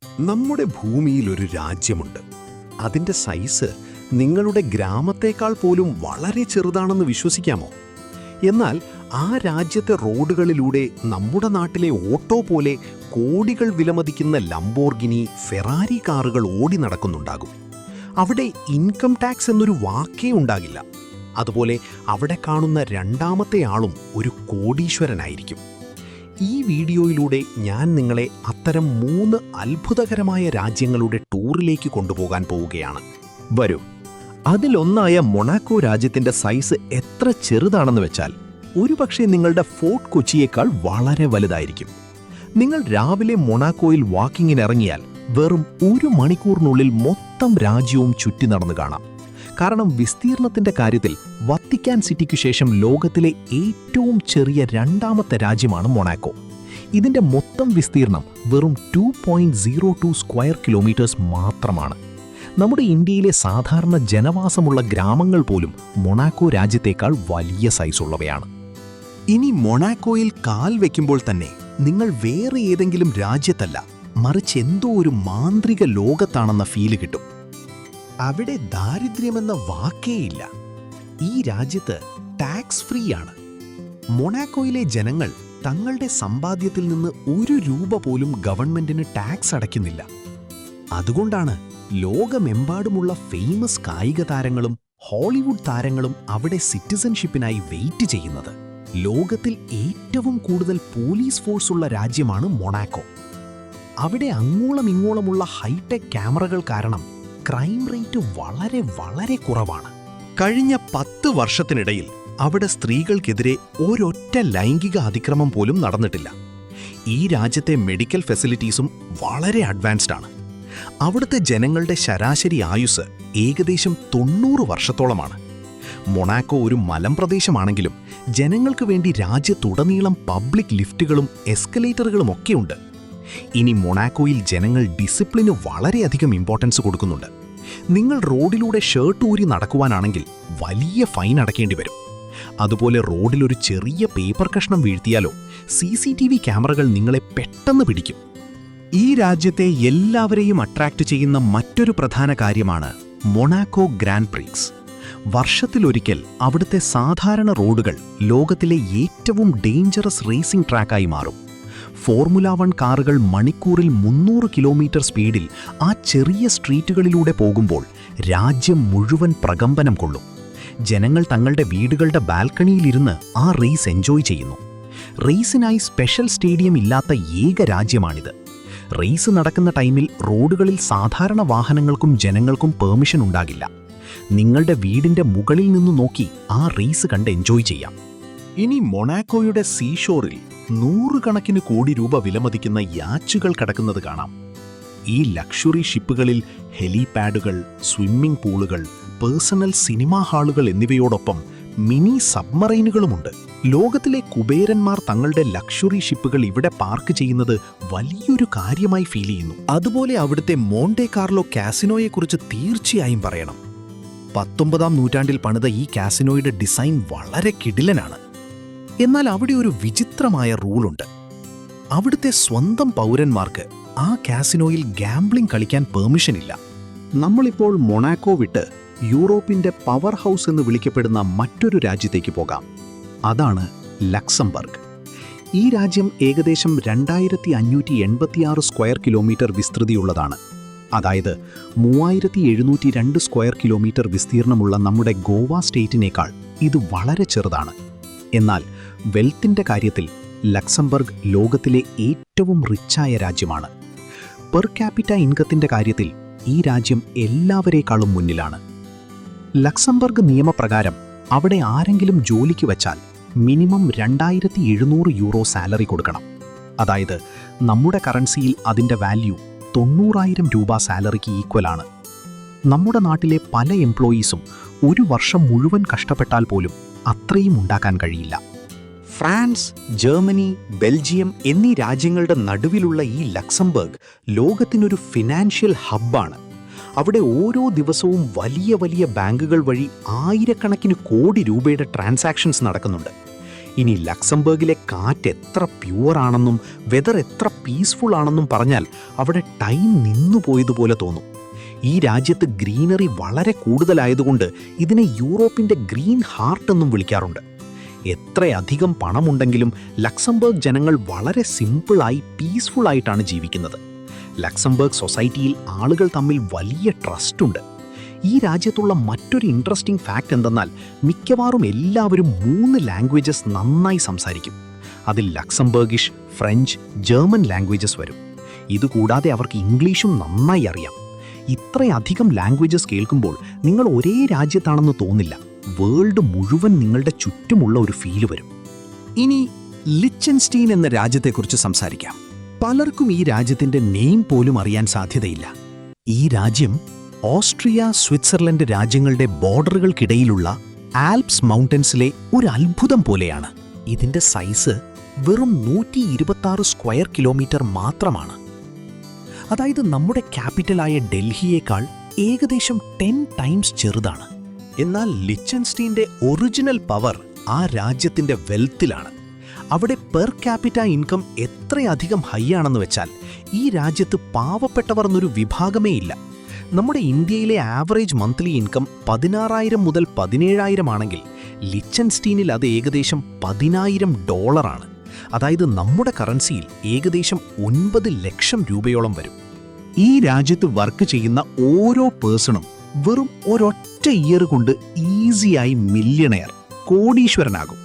നമ്മുടെ ഭൂമിയിൽ ഒരു രാജ്യമുണ്ട്. അതിന്റെ സൈസ് നിങ്ങളുടെ ഗ്രാമത്തേക്കാൾ പോലും വളരെ ചെറുതാണെന്ന് വിശ്വസിക്കാമോ? എന്നാൽ ആ രാജ്യത്തെ റോഡുകളിലൂടെ നമ്മുടെ നാട്ടിലെ ഓട്ടോ പോലെ കോടികൾ വിലമതിക്കുന്ന ലംബോർഗിനി, ഫെറാരി കാറുകൾ ഓടി നടക്കുന്നുണ്ടാകും. അവിടെ ഇൻകം ടാക്സ് എന്നൊരു വാക്കേ ഉണ്ടാകില്ല. അതുപോലെ അവിടെ കാണുന്ന രണ്ടാമത്തെ ആളും ഒരു കോടീശ്വരനായിരിക്കും. ഈ വീഡിയോയിലൂടെ ഞാൻ നിങ്ങളെ അത്തരം 3 അത്ഭുതകരമായ രാജ്യങ്ങളുടെ ടൂറിലേക്ക് കൊണ്ടുപോകാൻ പോവുകയാണ്. വരൂ, അതിലൊന്നായ മൊണാക്കോ രാജ്യത്തിന്റെ സൈസ് എത്ര ചെറുതാണെന്ന് വെച്ചാൽ ഒരുപക്ഷെ നിങ്ങളുടെ ഫോർട്ട് കൊച്ചിയേക്കാൾ വളരെ വലുതായിരിക്കും. നിങ്ങൾ രാവിലെ മൊണാക്കോയിൽ വാക്കിങ്ങിനിറങ്ങിയാൽ വെറും 1 മണിക്കൂറിനുള്ളിൽ മൊത്തം രാജ്യവും ചുറ്റി നടന്നു കാണാം. കാരണം വിസ്തീർണത്തിന്റെ കാര്യത്തിൽ വത്തിക്കാൻ സിറ്റിക്കു ശേഷം ലോകത്തിലെ ഏറ്റവും ചെറിയ രണ്ടാമത്തെ രാജ്യമാണ് മൊണാക്കോ. ഇതിന്റെ മൊത്തം വിസ്തീർണം വെറും 2.02 സ്ക്വയർ കിലോമീറ്റേഴ്സ് മാത്രമാണ്. നമ്മുടെ ഇന്ത്യയിലെ സാധാരണ ജനവാസമുള്ള ഗ്രാമങ്ങൾ പോലും മൊണാക്കോ രാജ്യത്തേക്കാൾ വലിയ സൈസുള്ളവയാണ്. ഇനി മൊണാക്കോയിൽ കാൽ വയ്ക്കുമ്പോൾ തന്നെ നിങ്ങൾ വേറെ ഏതെങ്കിലും രാജ്യത്തല്ല, മറിച്ച് എന്തോ ഒരു മാന്ത്രിക ലോകത്താണെന്ന ഫീല് കിട്ടും. അവിടെ ദാരിദ്ര്യമെന്ന വാക്കേയില്ല. ഈ രാജ്യത്ത് ടാക്സ് ഫ്രീ ആണ്. മൊണാക്കോയിലെ ജനങ്ങൾ തങ്ങളുടെ സമ്പാദ്യത്തിൽ നിന്ന് 1 രൂപ പോലും ഗവൺമെന്റിന് ടാക്സ് അടയ്ക്കുന്നില്ല. അതുകൊണ്ടാണ് ലോകമെമ്പാടുമുള്ള ഫേമസ് കായിക താരങ്ങളും ഹോളിവുഡ് താരങ്ങളും അവിടെ സിറ്റിസൺഷിപ്പിനായി വെയിറ്റ് ചെയ്യുന്നത്. ലോകത്തിൽ ഏറ്റവും കൂടുതൽ പോലീസ് ഫോഴ്സുള്ള രാജ്യമാണ് മൊണാക്കോ. അവിടെ അങ്ങോളം ഇങ്ങോളമുള്ള ഹൈടെക് ക്യാമറകൾ കാരണം ക്രൈം റേറ്റ് വളരെ വളരെ കുറവാണ്. കഴിഞ്ഞ 10 വർഷത്തിനിടയിൽ അവിടെ സ്ത്രീകൾക്കെതിരെ ഒരൊറ്റ ലൈംഗിക അതിക്രമം പോലും നടന്നിട്ടില്ല. ഈ രാജ്യത്തെ മെഡിക്കൽ ഫെസിലിറ്റീസും വളരെ അഡ്വാൻസ്ഡ് ആണ്. അവിടുത്തെ ജനങ്ങളുടെ ശരാശരി ആയുസ് ഏകദേശം 90 വർഷത്തോളമാണ്. മൊണാക്കോ ഒരു മലമ്പ്രദേശമാണെങ്കിലും ജനങ്ങൾക്ക് വേണ്ടി രാജ്യത്തുടനീളം പബ്ലിക് ലിഫ്റ്റുകളും എസ്കലേറ്ററുകളും ഒക്കെയുണ്ട്. ഇനി മൊണാക്കോയിൽ ജനങ്ങൾ ഡിസിപ്ലിന് വളരെയധികം ഇമ്പോർട്ടൻസ് കൊടുക്കുന്നുണ്ട്. നിങ്ങൾ റോഡിലൂടെ ഷർട്ട് ഊരി നടക്കുവാനാണെങ്കിൽ വലിയ ഫൈൻ അടയ്ക്കേണ്ടി വരും. അതുപോലെ റോഡിലൊരു ചെറിയ പേപ്പർ കഷ്ണം വീഴ്ത്തിയാലോ CCTV ക്യാമറകൾ നിങ്ങളെ പെട്ടെന്ന് പിടിക്കും. ഈ രാജ്യത്തെ എല്ലാവരെയും അട്രാക്റ്റ് ചെയ്യുന്ന മറ്റൊരു പ്രധാന കാര്യമാണ് മൊണാക്കോ ഗ്രാൻഡ് പ്രിക്സ്. വർഷത്തിലൊരിക്കൽ അവിടുത്തെ സാധാരണ റോഡുകൾ ലോകത്തിലെ ഏറ്റവും ഡേഞ്ചറസ് റേസിംഗ് ട്രാക്കായി മാറും. ഫോർമുല 1 കാറുകൾ മണിക്കൂറിൽ 300 കിലോമീറ്റർ സ്പീഡിൽ ആ ചെറിയ സ്ട്രീറ്റുകളിലൂടെ പോകുമ്പോൾ രാജ്യം മുഴുവൻ പ്രകമ്പനം കൊള്ളും. ജനങ്ങൾ തങ്ങളുടെ വീടുകളുടെ ബാൽക്കണിയിലിരുന്ന് ആ റേസ് എൻജോയ് ചെയ്യുന്നു. റേസിനായി സ്പെഷ്യൽ സ്റ്റേഡിയം ഇല്ലാത്ത ഏക രാജ്യമാണിത്. റേസ് നടക്കുന്ന ടൈമിൽ റോഡുകളിൽ സാധാരണ വാഹനങ്ങൾക്കും ജനങ്ങൾക്കും പെർമിഷൻ ഉണ്ടാകില്ല. നിങ്ങളുടെ വീടിന്റെ മുകളിൽ നിന്ന് നോക്കി ആ റേസ് കണ്ട് എൻജോയ് ചെയ്യാം. ഇനി മൊണാക്കോയുടെ സീഷോറിൽ 100 കണക്കിന് കോടി രൂപ വിലമതിക്കുന്ന യാച്ചുകൾ കിടക്കുന്നത് കാണാം. ഈ ലക്ഷറി ഷിപ്പുകളിൽ ഹെലിപാഡുകൾ, സ്വിമ്മിംഗ് പൂളുകൾ, പേഴ്സണൽ സിനിമാ ഹാളുകൾ എന്നിവയോടൊപ്പം മിനി സബ്മറൈനുകളുമുണ്ട്. ലോകത്തിലെ കുബേരന്മാർ തങ്ങളുടെ ലക്ഷറി ഷിപ്പുകൾ ഇവിടെ പാർക്ക് ചെയ്യുന്നത് വലിയൊരു കാര്യമായി ഫീൽ ചെയ്യുന്നു. അതുപോലെ അവിടുത്തെ മോണ്ടെ കാർലോ കാസിനോയെക്കുറിച്ച് തീർച്ചയായും പറയണം. 19-ാം നൂറ്റാണ്ടിൽ പണിത ഈ കാസിനോയുടെ ഡിസൈൻ വളരെ കിടിലനാണ്. എന്നാൽ അവിടെ ഒരു വിചിത്രമായ റൂളുണ്ട്. അവിടുത്തെ സ്വന്തം പൗരന്മാർക്ക് ആ കാസിനോയിൽ ഗാംബ്ലിംഗ് കളിക്കാൻ പെർമിഷൻ ഇല്ല. നമ്മളിപ്പോൾ മൊണാക്കോ വിട്ട് യൂറോപ്പിന്റെ പവർ ഹൗസ് എന്ന് വിളിക്കപ്പെടുന്ന മറ്റൊരു രാജ്യത്തേക്ക് പോകാം. അതാണ് ലക്സംബർഗ്. ഈ രാജ്യം ഏകദേശം 2586 സ്ക്വയർ കിലോമീറ്റർ വിസ്തൃതിയുള്ളതാണ്. അതായത് 3702 സ്ക്വയർ കിലോമീറ്റർ വിസ്തീർണമുള്ള നമ്മുടെ ഗോവ സ്റ്റേറ്റിനേക്കാൾ ഇത് വളരെ ചെറുതാണ്. എന്നാൽ വെൽത്തിന്റെ കാര്യത്തിൽ ലക്സംബർഗ് ലോകത്തിലെ ഏറ്റവും റിച്ചായ രാജ്യമാണ്. പെർ ക്യാപിറ്റ ഇൻകത്തിന്റെ കാര്യത്തിൽ ഈ രാജ്യം എല്ലാവരേക്കാളും മുന്നിലാണ്. ലക്സംബർഗ് നിയമപ്രകാരം അവിടെ ആരെങ്കിലും ജോലിക്ക് വച്ചാൽ മിനിമം 2700 യൂറോ സാലറി കൊടുക്കണം. അതായത് നമ്മുടെ കറൻസിയിൽ അതിൻ്റെ വാല്യൂ 90,000 രൂപ സാലറിക്ക് ഈക്വലാണ്. നമ്മുടെ നാട്ടിലെ പല എംപ്ലോയീസും ഒരു വർഷം മുഴുവൻ കഷ്ടപ്പെട്ടാൽ പോലും അത്രയും ഉണ്ടാക്കാൻ കഴിയില്ല. ഫ്രാൻസ്, ജർമ്മനി, ബെൽജിയം എന്നീ രാജ്യങ്ങളുടെ നടുവിലുള്ള ഈ ലക്സംബർഗ് ലോകത്തിനൊരു ഫിനാൻഷ്യൽ ഹബ്ബാണ്. അവിടെ ഓരോ ദിവസവും വലിയ വലിയ ബാങ്കുകൾ വഴി ആയിരക്കണക്കിന് കോടി രൂപയുടെ ട്രാൻസാക്ഷൻസ് നടക്കുന്നുണ്ട്. ഇനി ലക്സംബർഗിലെ കാറ്റ് എത്ര പ്യുവറാണെന്നും വെതർ എത്ര പീസ്ഫുൾ ആണെന്നും പറഞ്ഞാൽ അവിടെ ടൈം നിന്നുപോയതുപോലെ തോന്നും. ഈ രാജ്യത്ത് ഗ്രീനറി വളരെ കൂടുതലായതുകൊണ്ട് ഇതിനെ യൂറോപ്പിൻ്റെ ഗ്രീൻ ഹാർട്ട് എന്നും വിളിക്കാറുണ്ട്. എത്രയധികം പണമുണ്ടെങ്കിലും ലക്സംബർഗ് ജനങ്ങൾ വളരെ സിമ്പിളായി പീസ്ഫുള്ളായിട്ടാണ് ജീവിക്കുന്നത്. ലക്സംബർഗ് സൊസൈറ്റിയിൽ ആളുകൾ തമ്മിൽ വലിയ ട്രസ്റ്റുണ്ട്. ഈ രാജ്യത്തുള്ള മറ്റൊരു ഇൻട്രസ്റ്റിംഗ് ഫാക്റ്റ് എന്തെന്നാൽ മിക്കവാറും എല്ലാവരും 3 ലാംഗ്വേജസ് നന്നായി സംസാരിക്കും. അതിൽ ലക്സംബർഗിഷ്, ഫ്രഞ്ച്, ജർമ്മൻ ലാംഗ്വേജസ് വരും. ഇതുകൂടാതെ അവർക്ക് ഇംഗ്ലീഷും നന്നായി അറിയാം. ഇത്രയധികം ലാംഗ്വേജസ് കേൾക്കുമ്പോൾ നിങ്ങൾ ഒരേ രാജ്യത്താണെന്ന് തോന്നില്ല. വേൾഡ് മുഴുവൻ നിങ്ങളുടെ ചുറ്റുമുള്ള ഒരു ഫീല് വരും. ഇനി ലിച്ചൻസ്റ്റീൻ എന്ന രാജ്യത്തെക്കുറിച്ച് സംസാരിക്കാം. പലർക്കും ഈ രാജ്യത്തിൻ്റെ നെയിം പോലും അറിയാൻ സാധ്യതയില്ല. ഈ രാജ്യം ഓസ്ട്രിയ, സ്വിറ്റ്സർലൻഡ് രാജ്യങ്ങളുടെ ബോർഡറുകൾക്കിടയിലുള്ള ആൽപ്സ് മൗണ്ടൻസിലെ ഒരു അത്ഭുതം പോലെയാണ്. ഇതിൻ്റെ സൈസ് വെറും 126 സ്ക്വയർ കിലോമീറ്റർ മാത്രമാണ്. അതായത് നമ്മുടെ ക്യാപിറ്റലായ ഡൽഹിയേക്കാൾ ഏകദേശം 10 ടൈംസ് ചെറുതാണ്. എന്നാൽ ലിച്ചൻസ്റ്റീൻ്റെ ഒറിജിനൽ പവർ ആ രാജ്യത്തിൻ്റെ വെൽത്തിലാണ്. അവിടെ പെർ ക്യാപിറ്റ ഇൻകം എത്രയധികം ഹൈ ആണെന്ന് വെച്ചാൽ ഈ രാജ്യത്ത് പാവപ്പെട്ടവർ എന്നൊരു വിഭാഗമേ ഇല്ല. നമ്മുടെ ഇന്ത്യയിലെ ആവറേജ് മന്ത്ലി ഇൻകം 16,000 മുതൽ 17,000 ആണെങ്കിൽ ലിച്ചൻസ്റ്റീനിൽ അത് ഏകദേശം $10,000. അതായത് നമ്മുടെ കറൻസിയിൽ ഏകദേശം 9 ലക്ഷം രൂപയോളം വരും. ഈ രാജ്യത്ത് വർക്ക് ചെയ്യുന്ന ഓരോ പേഴ്സണും വെറും ഒരൊറ്റ ഇയർ കൊണ്ട് ഈസിയായി മില്യണയർ, കോടീശ്വരനാകും.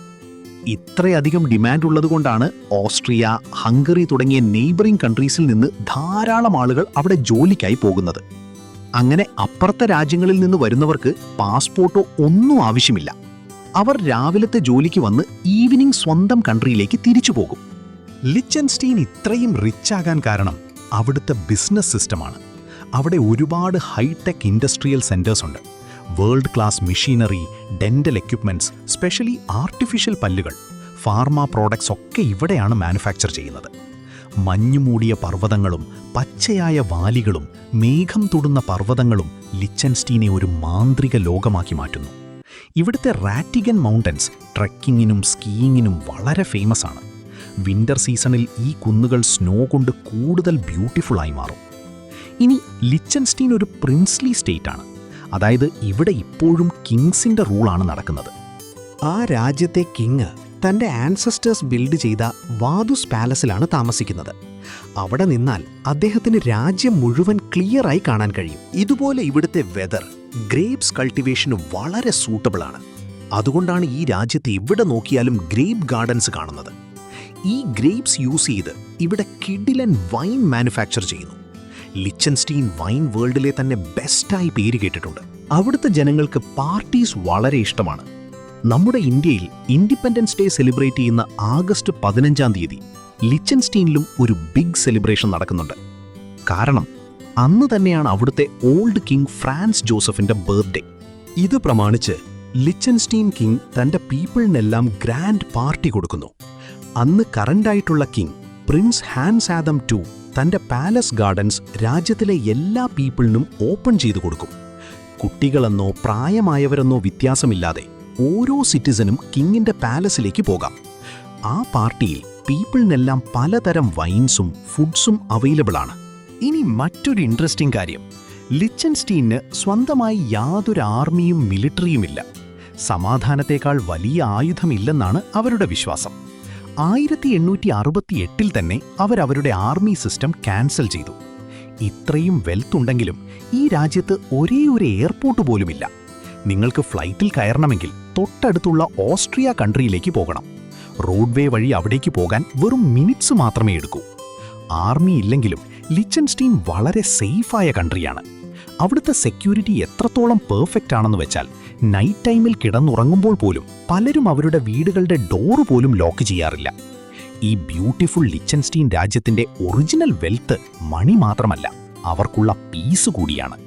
ഇത്രയധികം ഡിമാൻഡ് ഉള്ളതുകൊണ്ടാണ് ഓസ്ട്രിയ, ഹംഗറി തുടങ്ങിയ നെയ്ബറിംഗ് കൺട്രീസിൽ നിന്ന് ധാരാളം ആളുകൾ അവിടെ ജോലിക്കായി പോകുന്നത്. അങ്ങനെ അപ്പുറത്തെ രാജ്യങ്ങളിൽ നിന്ന് വരുന്നവർക്ക് പാസ്പോർട്ടോ ഒന്നും ആവശ്യമില്ല. അവർ രാവിലത്തെ ജോലിക്ക് വന്ന് ഈവനിംഗ് സ്വന്തം കൺട്രിയിലേക്ക് തിരിച്ചു പോകും. ലിച്ചൻസ്റ്റീൻ ഇത്രയും റിച്ച് ആകാൻ കാരണം അവിടുത്തെ ബിസിനസ് സിസ്റ്റമാണ്. അവിടെ ഒരുപാട് ഹൈടെക് ഇൻഡസ്ട്രിയൽ സെന്റേഴ്സ് ഉണ്ട്. World class machinery, dental equipments, specially artificial പല്ലുകൾ, ഫാർമ പ്രോഡക്ട്സ് ഒക്കെ ഇവിടെയാണ് മാനുഫാക്ചർ ചെയ്യുന്നത്. മഞ്ഞുമൂടിയ പർവ്വതങ്ങളും പച്ചയായ വാലികളും മേഘം തൊടുന്ന പർവ്വതങ്ങളും ലിച്ചൻസ്റ്റീനെ ഒരു മാന്ത്രിക ലോകമാക്കി മാറ്റുന്നു. ഇവിടുത്തെ റാറ്റിഗൻ മൗണ്ടൻസ് ട്രെക്കിങ്ങിനും സ്കീയിങ്ങിനും വളരെ ഫേമസ് ആണ്. വിന്റർ സീസണിൽ ഈ കുന്നുകൾ സ്നോ കൊണ്ട് കൂടുതൽ ബ്യൂട്ടിഫുള്ളായി മാറും. ഇനി ലിച്ചൻസ്റ്റീൻ ഒരു പ്രിൻസ്ലി സ്റ്റേറ്റ് ആണ്. അതായത് ഇവിടെ ഇപ്പോഴും കിങ്സിൻ്റെ റൂളാണ് നടക്കുന്നത്. ആ രാജ്യത്തെ കിങ് തൻ്റെ ആൻസസ്റ്റേഴ്സ് ബിൽഡ് ചെയ്ത വാദുസ് പാലസിലാണ് താമസിക്കുന്നത്. അവിടെ നിന്നാൽ അദ്ദേഹത്തിന് രാജ്യം മുഴുവൻ ക്ലിയറായി കാണാൻ കഴിയും. ഇതുപോലെ ഇവിടുത്തെ വെതർ ഗ്രേപ്സ് കൾട്ടിവേഷന് വളരെ സൂട്ടബിളാണ്. അതുകൊണ്ടാണ് ഈ രാജ്യത്ത് എവിടെ നോക്കിയാലും ഗ്രേപ്പ് ഗാർഡൻസ് കാണുന്നത്. ഈ ഗ്രേപ്സ് യൂസ് ചെയ്ത് ഇവിടെ കിഡിലൻ വൈൻ മാനുഫാക്ചർ ചെയ്യുന്നു. ലിച്ചൻസ്റ്റീൻ വൈൻ വേൾഡിലെ തന്നെ ബെസ്റ്റായി പേര് കേട്ടിട്ടുണ്ട്. അവിടുത്തെ ജനങ്ങൾക്ക് പാർട്ടീസ് വളരെ ഇഷ്ടമാണ്. നമ്മുടെ ഇന്ത്യയിൽ ഇൻഡിപെൻഡൻസ് ഡേ സെലിബ്രേറ്റ് ചെയ്യുന്ന ആഗസ്റ്റ് 15-ാം തീയതി ലിച്ചൻസ്റ്റീനിലും ഒരു ബിഗ് സെലിബ്രേഷൻ നടക്കുന്നുണ്ട്. കാരണം അന്ന് തന്നെയാണ് അവിടുത്തെ ഓൾഡ് കിങ് ഫ്രാൻസ് ജോസഫിന്റെ ബർത്ത്ഡേ. ഇത് പ്രമാണിച്ച് ലിച്ചൻസ്റ്റീൻ കിങ് തന്റെ പീപ്പിളിനെല്ലാം ഗ്രാൻഡ് പാർട്ടി കൊടുക്കുന്നു. അന്ന് കറണ്ടായിട്ടുള്ള king prince Hans Adam II തന്റെ പാലസ് ഗാർഡൻസ് രാജ്യത്തിലെ എല്ലാ പീപ്പിളിനും ഓപ്പൺ ചെയ്തു കൊടുക്കും. കുട്ടികളെന്നോ പ്രായമായവരെന്നോ വ്യത്യാസമില്ലാതെ ഓരോ സിറ്റിസനും കിങ്ങിന്റെ പാലസിലേക്ക് പോകാം. ആ പാർട്ടിയിൽ പീപ്പിളിനെല്ലാം പലതരം വൈൻസും ഫുഡ്സും അവൈലബിൾ ആണ്. ഇനി മറ്റൊരു ഇൻട്രസ്റ്റിംഗ് കാര്യം, ലിച്ചൻസ്റ്റീന് സ്വന്തമായി യാതൊരു ആർമിയും മിലിറ്ററിയുമില്ല. സമാധാനത്തേക്കാൾ വലിയ ആയുധമില്ലെന്നാണ് അവരുടെ വിശ്വാസം. 1868 തന്നെ അവരവരുടെ ആർമി സിസ്റ്റം ക്യാൻസൽ ചെയ്തു. ഇത്രയും വെൽത്ത് ഉണ്ടെങ്കിലും ഈ രാജ്യത്ത് ഒരേ ഒരു എയർപോർട്ട് പോലുമില്ല. നിങ്ങൾക്ക് ഫ്ലൈറ്റിൽ കയറണമെങ്കിൽ തൊട്ടടുത്തുള്ള ഓസ്ട്രിയ കൺട്രിയിലേക്ക് പോകണം. റോഡ്വേ വഴി അവിടേക്ക് പോകാൻ വെറും മിനിറ്റ്സ് മാത്രമേ എടുക്കൂ. ആർമി ഇല്ലെങ്കിലും ലിച്ചൻസ്റ്റീൻ വളരെ സേഫായ കൺട്രിയാണ്. അവിടുത്തെ സെക്യൂരിറ്റി എത്രത്തോളം പെർഫെക്റ്റ് ആണെന്ന് വെച്ചാൽ നൈറ്റ് ടൈമിൽ കിടന്നുറങ്ങുമ്പോൾ പോലും പലരും അവരുടെ വീടുകളുടെ ഡോറ് പോലും ലോക്ക് ചെയ്യാറില്ല. ഈ ബ്യൂട്ടിഫുൾ ലിച്ചൻസ്റ്റീൻ രാജ്യത്തിന്റെ ഒറിജിനൽ വെൽത്ത് മണി മാത്രമല്ല, അവർക്കുള്ള പീസ് കൂടിയാണ്.